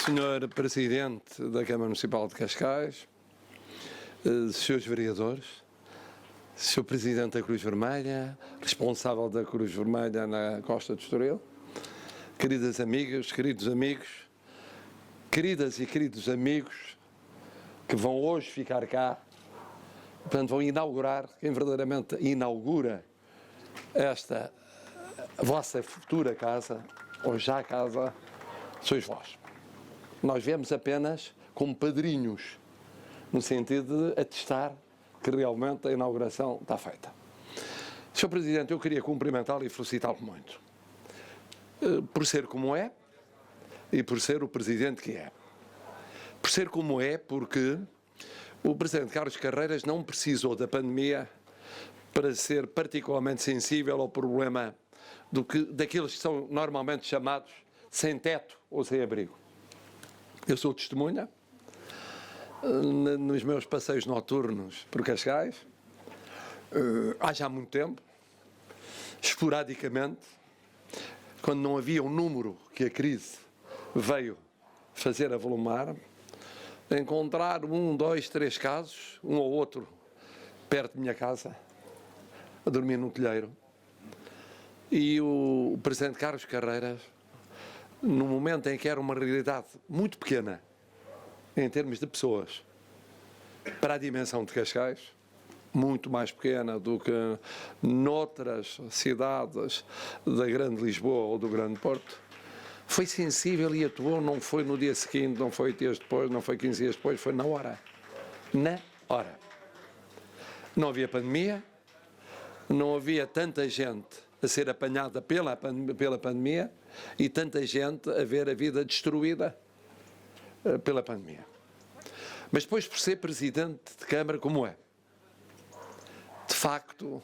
Senhor Presidente da Câmara Municipal de Cascais, Senhores Vereadores, Senhor Presidente da Cruz Vermelha, responsável da Cruz Vermelha na Costa do Estoril, queridas amigas, queridos amigos, queridas e queridos amigos que vão hoje ficar cá, portanto vão inaugurar, quem verdadeiramente inaugura esta vossa futura casa, ou já casa, sois vós. Nós viemos apenas como padrinhos, no sentido de atestar que realmente a inauguração está feita. Sr. Presidente, eu queria cumprimentá-lo e felicitá-lo muito, por ser como é e por ser o Presidente que é. Por ser como é, porque o Presidente Carlos Carreiras não precisou da pandemia para ser particularmente sensível ao problema daqueles que são normalmente chamados sem teto ou sem abrigo. Eu sou testemunha, nos meus passeios noturnos por Cascais, há já muito tempo, esporadicamente, quando não havia um número que a crise veio fazer avolumar, encontrar 1, 2, 3 casos, um ou outro, perto de minha casa, a dormir no telheiro. E o Presidente Carlos Carreiras, no momento em que era uma realidade muito pequena, em termos de pessoas, para a dimensão de Cascais, muito mais pequena do que noutras cidades da Grande Lisboa ou do Grande Porto, foi sensível e atuou, não foi no dia seguinte, não foi 8 dias depois, não foi 15 dias depois, foi na hora. Na hora. Não havia pandemia, não havia tanta gente a ser apanhada pela pandemia e tanta gente a ver a vida destruída pela pandemia. Mas depois, por ser Presidente de Câmara como é, de facto,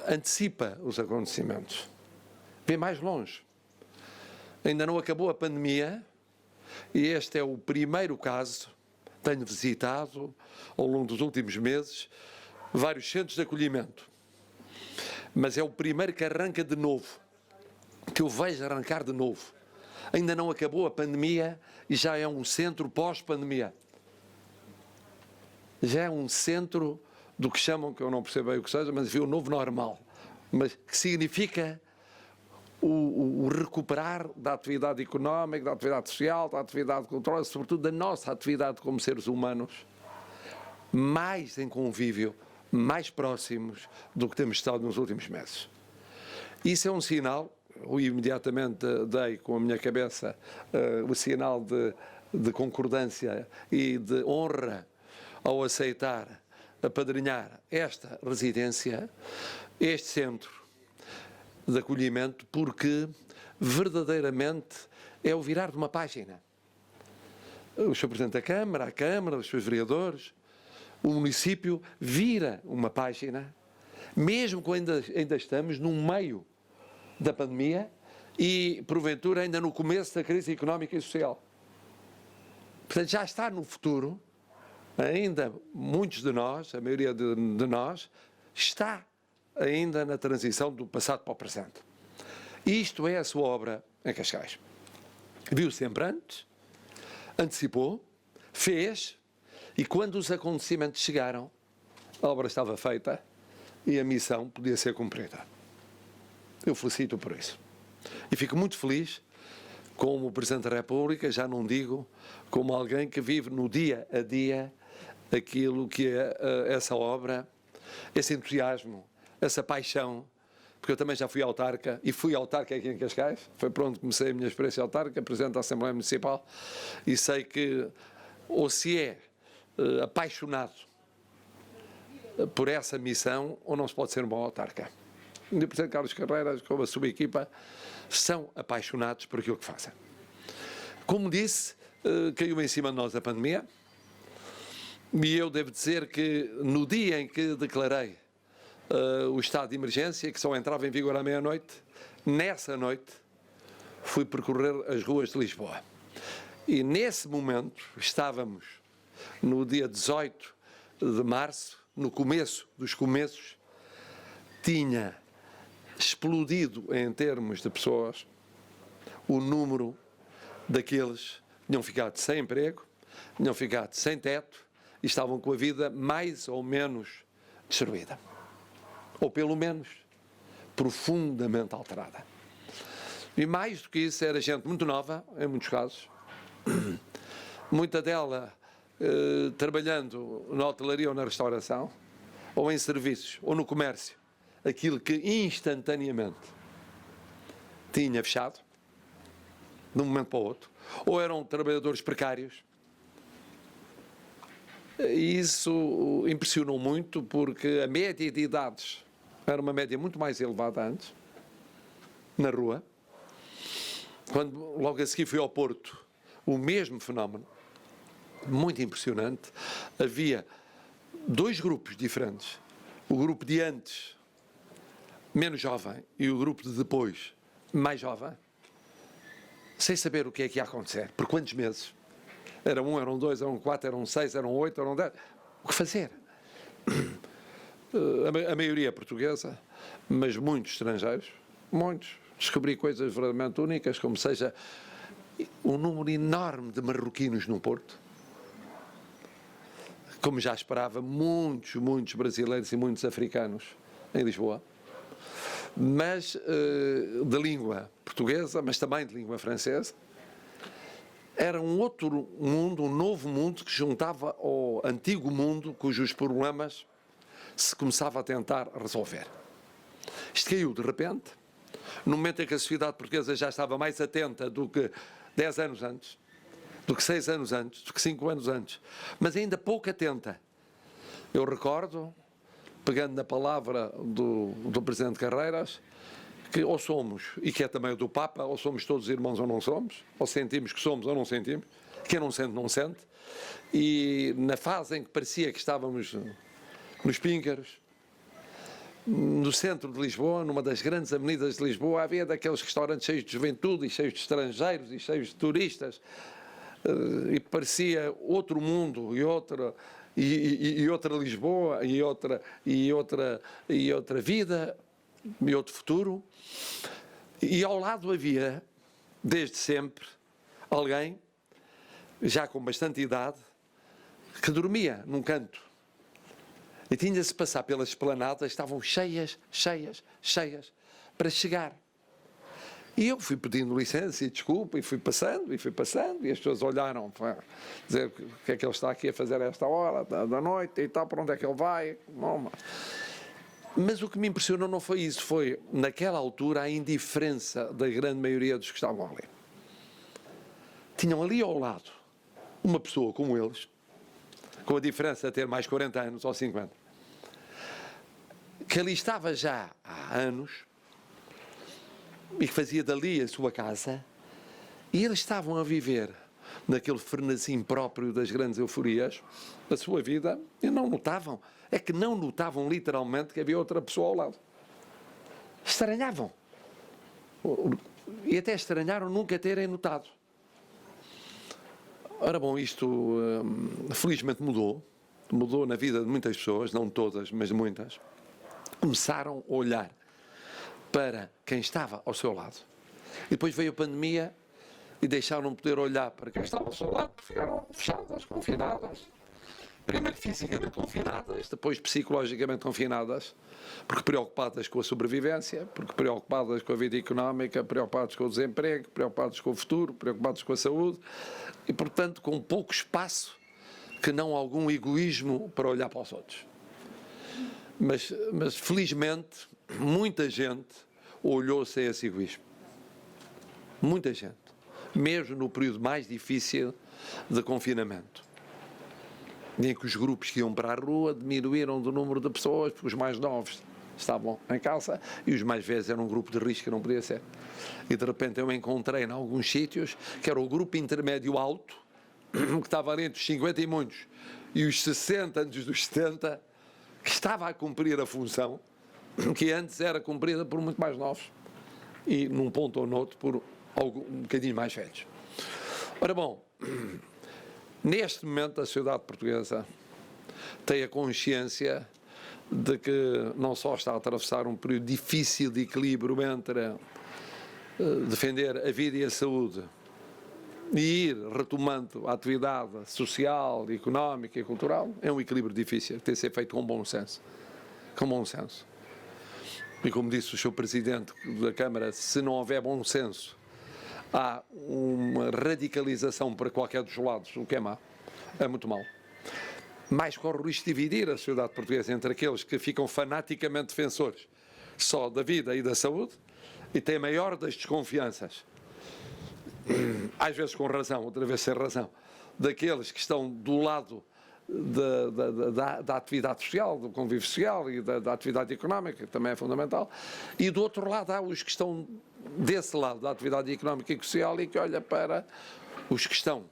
antecipa os acontecimentos, vê mais longe. Ainda não acabou a pandemia e este é o primeiro caso. Tenho visitado, ao longo dos últimos meses, vários centros de acolhimento, mas é o primeiro que arranca de novo, que eu vejo arrancar de novo. Ainda não acabou a pandemia e já é um centro pós-pandemia. Já é um centro do que chamam, que eu não percebo bem o que seja, mas viu o novo normal, mas que significa o recuperar da atividade económica, da atividade social, da atividade cultural, sobretudo da nossa atividade como seres humanos, mais em convívio, mais próximos do que temos estado nos últimos meses. Isso é um sinal, eu imediatamente dei com a minha cabeça o sinal de concordância e de honra ao aceitar, apadrinhar esta residência, este centro de acolhimento, porque verdadeiramente é o virar de uma página. O Sr. Presidente da Câmara, a Câmara, os seus vereadores, o município vira uma página, mesmo quando ainda estamos no meio da pandemia e, porventura, ainda no começo da crise económica e social. Portanto, já está no futuro, ainda muitos de nós, a maioria de nós, está ainda na transição do passado para o presente. Isto é a sua obra em Cascais. Viu sempre antes, antecipou, fez, e quando os acontecimentos chegaram, a obra estava feita e a missão podia ser cumprida. Eu felicito por isso. E fico muito feliz como Presidente da República, já não digo, como alguém que vive no dia a dia aquilo que é essa obra, esse entusiasmo, essa paixão, porque eu também já fui autarca, e fui autarca aqui em Cascais, foi por onde comecei a minha experiência autarca, Presidente da Assembleia Municipal, e sei que ou se é apaixonado por essa missão, ou não se pode ser um bom autarca. O Presidente Carlos Carreiras, como a sua equipa, são apaixonados por aquilo que fazem. Como disse, caiu em cima de nós a pandemia, e eu devo dizer que no dia em que declarei o estado de emergência, que só entrava em vigor à meia-noite, nessa noite fui percorrer as ruas de Lisboa. E nesse momento estávamos no dia 18 de março, no começo dos começos, tinha explodido em termos de pessoas o número daqueles tinham ficado sem emprego, tinham ficado sem teto e estavam com a vida mais ou menos destruída. Ou pelo menos profundamente alterada. E mais do que isso, era gente muito nova, em muitos casos, muita dela trabalhando na hotelaria ou na restauração, ou em serviços, ou no comércio, aquilo que instantaneamente tinha fechado, de um momento para o outro, ou eram trabalhadores precários. E isso impressionou muito, porque a média de idades era uma média muito mais elevada antes, na rua. Quando logo a seguir fui ao Porto, o mesmo fenómeno, muito impressionante. Havia dois grupos diferentes. O grupo de antes, menos jovem, e o grupo de depois, mais jovem, sem saber o que é que ia acontecer, por quantos meses. Era um, eram dois, eram quatro, eram seis, eram oito, eram 10. O que fazer? A maioria portuguesa, mas muitos estrangeiros, muitos. Descobri coisas verdadeiramente únicas, como seja um número enorme de marroquinos no Porto. Como já esperava, muitos brasileiros e muitos africanos em Lisboa. Mas de língua portuguesa, mas também de língua francesa. Era um outro mundo, um novo mundo que juntava ao antigo mundo, cujos problemas se começava a tentar resolver. Isto caiu de repente, no momento em que a sociedade portuguesa já estava mais atenta do que 10 anos antes, do que 6 anos antes, do que 5 anos antes, mas ainda pouco atenta. Eu recordo, pegando na palavra do Presidente Carreiras, que ou somos, e que é também o do Papa, ou somos todos irmãos ou não somos, ou sentimos que somos ou não sentimos, quem não sente, não sente, e na fase em que parecia que estávamos nos Píncaros, no centro de Lisboa, numa das grandes avenidas de Lisboa, havia daqueles restaurantes cheios de juventude e cheios de estrangeiros e cheios de turistas, e parecia outro mundo e outra Lisboa e outra vida e outro futuro. E ao lado havia, desde sempre, alguém, já com bastante idade, que dormia num canto. E tinha-se passar pelas esplanadas, estavam cheias, para chegar. E eu fui pedindo licença e desculpa, e fui passando, e as pessoas olharam para dizer o que é que ele está aqui a fazer a esta hora da noite e tal, para onde é que ele vai. Não, mas o que me impressionou não foi isso, foi, naquela altura, a indiferença da grande maioria dos que estavam ali. Tinham ali ao lado uma pessoa como eles, com a diferença de ter mais 40 anos ou 50, que ali estava já há anos e que fazia dali a sua casa, e eles estavam a viver naquele frenesim próprio das grandes euforias da sua vida e não notavam. É que não notavam literalmente que havia outra pessoa ao lado. Estranhavam. E até estranharam nunca terem notado. Ora bom, isto felizmente mudou na vida de muitas pessoas, não todas, mas muitas. Começaram a olhar para quem estava ao seu lado. E depois veio a pandemia e deixaram de poder olhar para quem estava ao seu lado, ficaram fechadas, confinadas. Primeiro fisicamente confinadas, depois psicologicamente confinadas, porque preocupadas com a sobrevivência, porque preocupadas com a vida económica, preocupadas com o desemprego, preocupadas com o futuro, preocupadas com a saúde e, portanto, com pouco espaço, que não algum egoísmo para olhar para os outros. Mas felizmente, muita gente olhou sem esse egoísmo. Muita gente. Mesmo no período mais difícil de confinamento. Em que os grupos que iam para a rua diminuíram do número de pessoas, porque os mais novos estavam em casa e os mais velhos eram um grupo de risco que não podia ser. E de repente eu encontrei em alguns sítios que era o grupo intermédio alto, que estava ali entre os 50 e muitos, e os 60 antes dos 70, que estava a cumprir a função que antes era cumprida por muito mais novos e num ponto ou noutro por um bocadinho mais velhos. Ora bom, neste momento a sociedade portuguesa tem a consciência de que não só está a atravessar um período difícil de equilíbrio entre defender a vida e a saúde e ir retomando a atividade social, económica e cultural, é um equilíbrio difícil, tem de ser feito com bom senso. Com bom senso. E como disse o Sr. Presidente da Câmara, se não houver bom senso, há uma radicalização para qualquer dos lados, o que é mau. É muito mau. Mais corre o risco de dividir a sociedade portuguesa entre aqueles que ficam fanaticamente defensores só da vida e da saúde e têm a maior das desconfianças, às vezes com razão, outra vez sem razão, daqueles que estão do lado da atividade social, do convívio social e da atividade económica, que também é fundamental, e do outro lado há os que estão desse lado da atividade económica e social e que olha para os que estão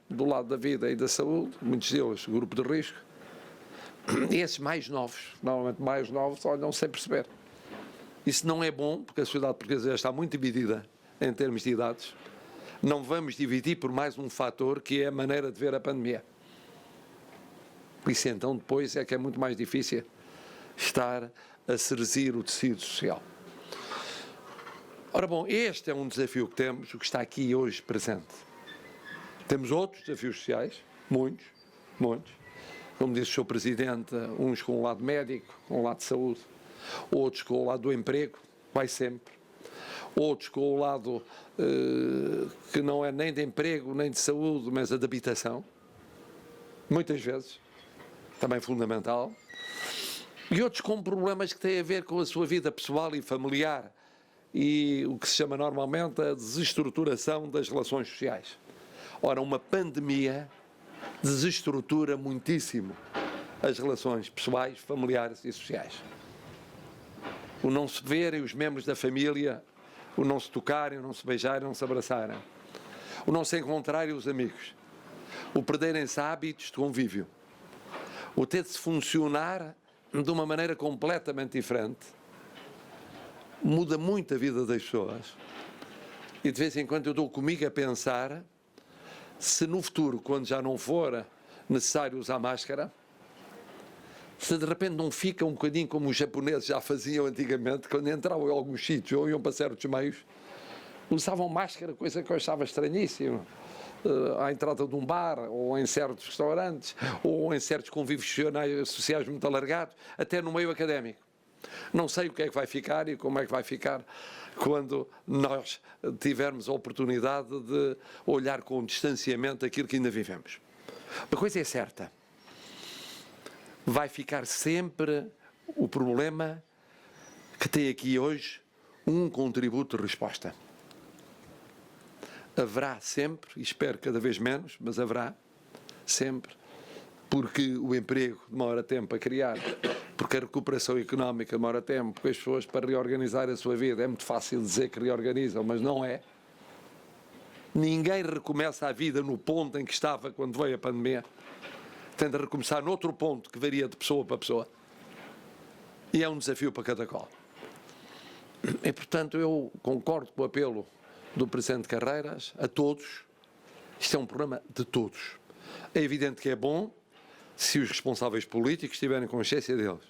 do lado da vida e da saúde, muitos deles grupo de risco, e esses mais novos, normalmente mais novos, olham sem perceber. Isso não é bom, porque a sociedade portuguesa já está muito dividida em termos de idades. Não vamos dividir por mais um fator que é a maneira de ver a pandemia. Isso então depois é que é muito mais difícil estar a serzir o tecido social. Ora bom, este é um desafio que temos, o que está aqui hoje presente. Temos outros desafios sociais, muitos, como disse o Sr. Presidente, uns com o lado médico, com o lado de saúde, outros com o lado do emprego, vai sempre, outros com o lado que não é nem de emprego, nem de saúde, mas a de habitação, muitas vezes, também fundamental, e outros com problemas que têm a ver com a sua vida pessoal e familiar e o que se chama normalmente a desestruturação das relações sociais. Ora, uma pandemia desestrutura muitíssimo as relações pessoais, familiares e sociais. O não se verem os membros da família, o não se tocarem, o não se beijarem, o não se abraçarem, o não se encontrarem os amigos, o perderem-se hábitos de convívio, o ter de se funcionar de uma maneira completamente diferente, muda muito a vida das pessoas. E de vez em quando eu dou comigo a pensar se no futuro, quando já não for necessário usar máscara, se de repente não fica um bocadinho como os japoneses já faziam antigamente, quando entravam em alguns sítios ou iam para certos meios, usavam máscara, coisa que eu achava estranhíssima, à entrada de um bar, ou em certos restaurantes, ou em certos convívios sociais muito alargados, até no meio académico. Não sei o que é que vai ficar e como é que vai ficar quando nós tivermos a oportunidade de olhar com distanciamento aquilo que ainda vivemos. Uma coisa é certa, vai ficar sempre o problema que tem aqui hoje um contributo de resposta. Haverá sempre, e espero cada vez menos, mas haverá sempre, porque o emprego demora tempo a criar, porque a recuperação económica demora tempo, porque as pessoas para reorganizar a sua vida, é muito fácil dizer que reorganizam, mas não é. Ninguém recomeça a vida no ponto em que estava quando veio a pandemia. Tem de recomeçar noutro ponto que varia de pessoa para pessoa. E é um desafio para cada qual. E, portanto, eu concordo com o apelo do Presidente Carreiras a todos. Isto é um problema de todos. É evidente que é bom se os responsáveis políticos tiverem consciência deles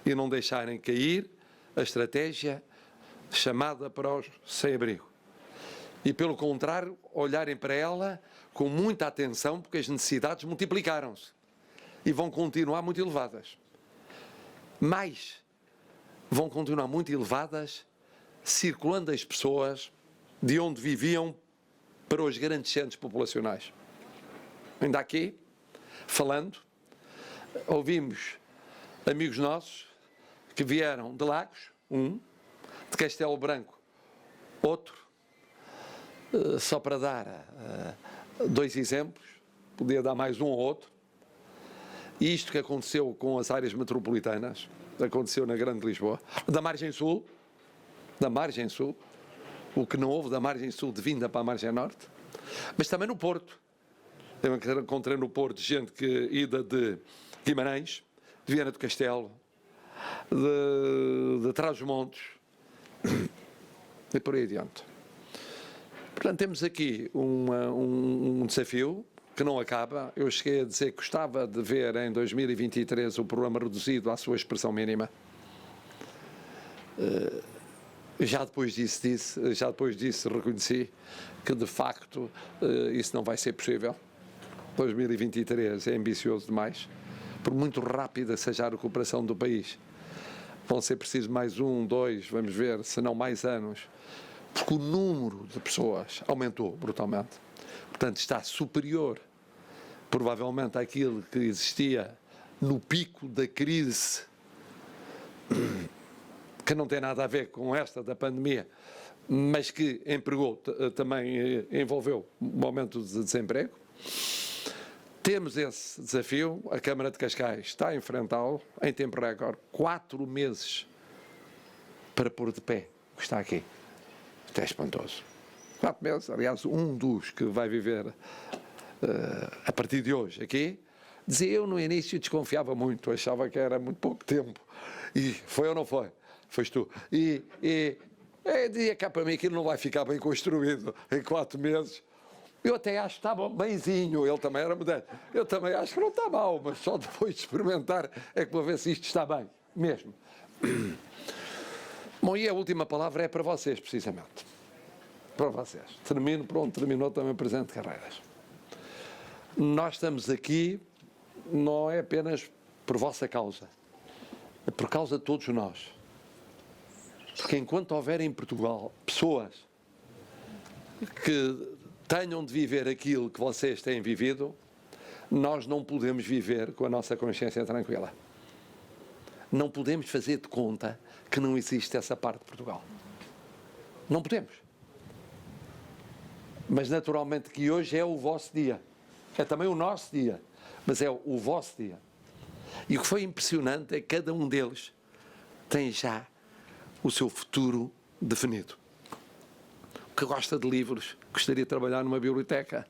e não deixarem cair a estratégia chamada para os sem-abrigo. E, pelo contrário, olharem para ela com muita atenção, porque as necessidades multiplicaram-se e vão continuar muito elevadas. Mas vão continuar muito elevadas circulando as pessoas de onde viviam para os grandes centros populacionais. Ainda aqui, falando, ouvimos amigos nossos que vieram de Lagos, de Castelo Branco, outro, só para dar dois exemplos, podia dar mais um ou outro. E isto que aconteceu com as áreas metropolitanas, aconteceu na Grande Lisboa, da margem sul, o que não houve da margem sul de vinda para a margem norte, mas também no Porto. Eu encontrei no Porto gente que ida de Guimarães, de Viana do Castelo, de Trás-os-Montes e por aí adiante. Portanto, temos aqui um desafio que não acaba. Eu cheguei a dizer que gostava de ver em 2023 o programa reduzido à sua expressão mínima. Já depois disso reconheci que, de facto, isso não vai ser possível. 2023 é ambicioso demais, por muito rápida seja a recuperação do país. Vão ser precisos mais 1, 2, vamos ver, se não mais anos, porque o número de pessoas aumentou brutalmente. Portanto, está superior, provavelmente, àquilo que existia no pico da crise, que não tem nada a ver com esta da pandemia, mas que também envolveu um aumento de desemprego. Temos esse desafio, a Câmara de Cascais está a enfrentá-lo em tempo recorde, 4 meses para pôr de pé o que está aqui. Isto é espantoso. 4 meses, aliás, um dos que vai viver a partir de hoje aqui, dizia eu no início desconfiava muito, achava que era muito pouco tempo. E foi ou não foi? Foste tu. Dizia cá para mim que não vai ficar bem construído em 4 meses. Eu até acho que estava benzinho, ele também era moderno. Eu também acho que não está mal, mas só depois de experimentar é que vou ver se isto está bem, mesmo. Bom, e a última palavra é para vocês, precisamente. Para vocês. Termino por onde terminou também o Presidente Carreiras. Nós estamos aqui, não é apenas por vossa causa, é por causa de todos nós. Porque enquanto houver em Portugal pessoas que tenham de viver aquilo que vocês têm vivido, nós não podemos viver com a nossa consciência tranquila. Não podemos fazer de conta que não existe essa parte de Portugal. Não podemos. Mas naturalmente que hoje é o vosso dia. É também o nosso dia, mas é o vosso dia. E o que foi impressionante é que cada um deles tem já o seu futuro definido. Que gosta de livros, gostaria de trabalhar numa biblioteca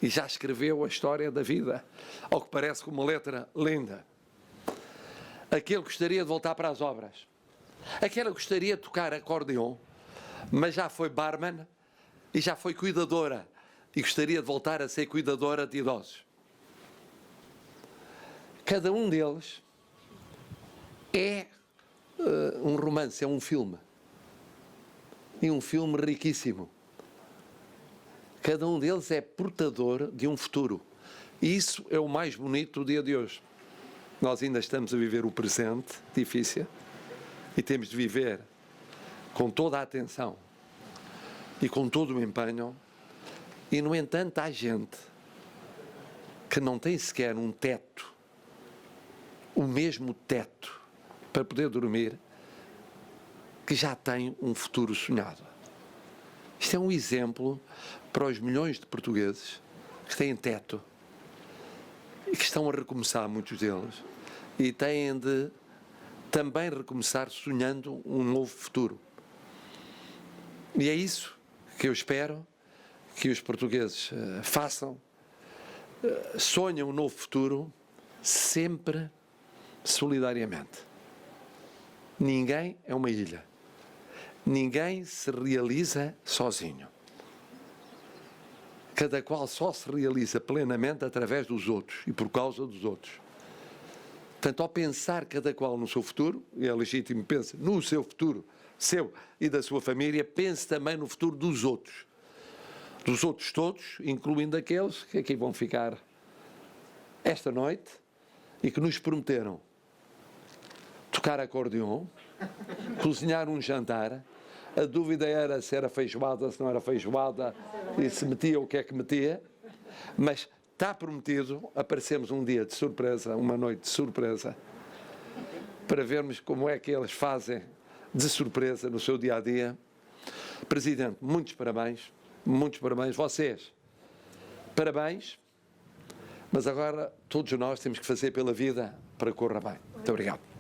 e já escreveu a história da vida, ao que parece com uma letra linda. Aquele gostaria de voltar para as obras. Aquela gostaria de tocar acordeon, mas já foi barman e já foi cuidadora e gostaria de voltar a ser cuidadora de idosos. Cada um deles é um romance, é um filme. E um filme riquíssimo. Cada um deles é portador de um futuro. E isso é o mais bonito do dia de hoje. Nós ainda estamos a viver o presente difícil e temos de viver com toda a atenção e com todo o empenho. E, no entanto, há gente que não tem sequer um teto, o mesmo teto, para poder dormir, que já tem um futuro sonhado. Isto é um exemplo para os milhões de portugueses que têm teto e que estão a recomeçar, muitos deles, e têm de também recomeçar sonhando um novo futuro. E é isso que eu espero que os portugueses façam. Sonhem um novo futuro, sempre solidariamente. Ninguém é uma ilha. Ninguém se realiza sozinho. Cada qual só se realiza plenamente através dos outros e por causa dos outros. Portanto, ao pensar cada qual no seu futuro, e é legítimo pense no seu futuro, seu e da sua família, pense também no futuro dos outros. Dos outros todos, incluindo aqueles que aqui vão ficar esta noite e que nos prometeram tocar acordeon, cozinhar um jantar. A dúvida era se era feijoada, se não era feijoada, e se metia o que é que metia, mas está prometido, aparecemos um dia de surpresa, uma noite de surpresa, para vermos como é que eles fazem de surpresa no seu dia-a-dia. Presidente, muitos parabéns, vocês, parabéns, mas agora todos nós temos que fazer pela vida para que corra bem. Muito obrigado.